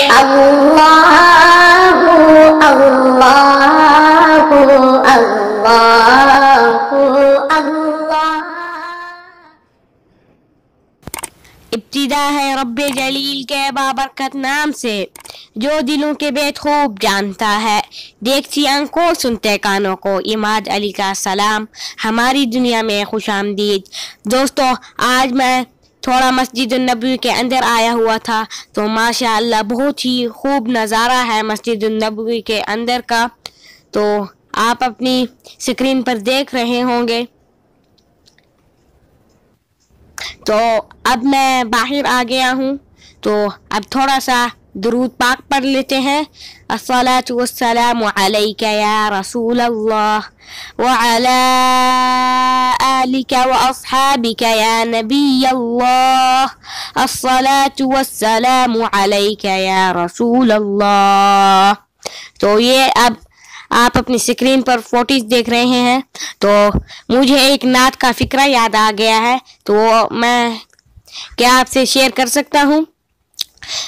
अल्लाहु अल्लाहु अल्लाहु अल्लाह। इब्तिदा है रब्बे जलील के बाबरकत नाम से, जो दिलों के भेद खूब जानता है, देखती आंखों सुनते कानों को। इमाद अली का सलाम, हमारी दुनिया में खुश आमदीद। दोस्तों, आज मैं थोड़ा मस्जिद नबवी के अंदर आया हुआ था, तो माशाअल्लाह बहुत ही खूब नज़ारा है मस्जिद नबवी के अंदर का, तो आप अपनी स्क्रीन पर देख रहे होंगे। तो अब मैं बाहर आ गया हूँ, तो अब थोड़ा सा दुरूद पाक पढ़ लेते हैं। अस्सलातु वस्सलामु अलैका या रसूल अल्लाह व अला आलिका व अस्हाबिका या नबी अल्लाह। अस्सलातु वस्सलामु अलैका या रसूल अल्लाह। तो ये अब आप अपनी स्क्रीन पर फोटोज देख रहे हैं, तो मुझे एक नात का फिक्रा याद आ गया है, तो मैं क्या आपसे शेयर कर सकता हूँ।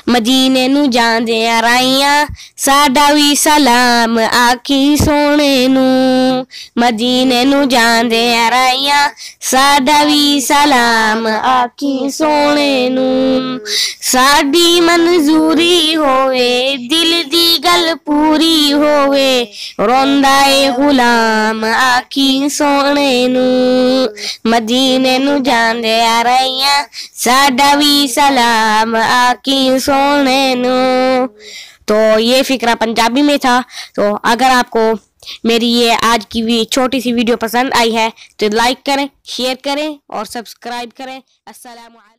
मदीने नू जांदे आराइयां, साडा वी सलाम आखी सोने नू। मदीने नू जांदे आराइयां, साडा वी सलाम आखी सोने नू। साडी मंजूरी होवे, दिल दी गल पूरी होवे, रोंदा ए गुलाम आखी सोने नू। मदीने नू जांदे आराइयां, साडा वी सलाम आखी सोने नू। तो ये फिक्रा पंजाबी में था। तो अगर आपको मेरी ये आज की छोटी सी वीडियो पसंद आई है तो लाइक करें, शेयर करें और सब्सक्राइब करें। अस्सलाम।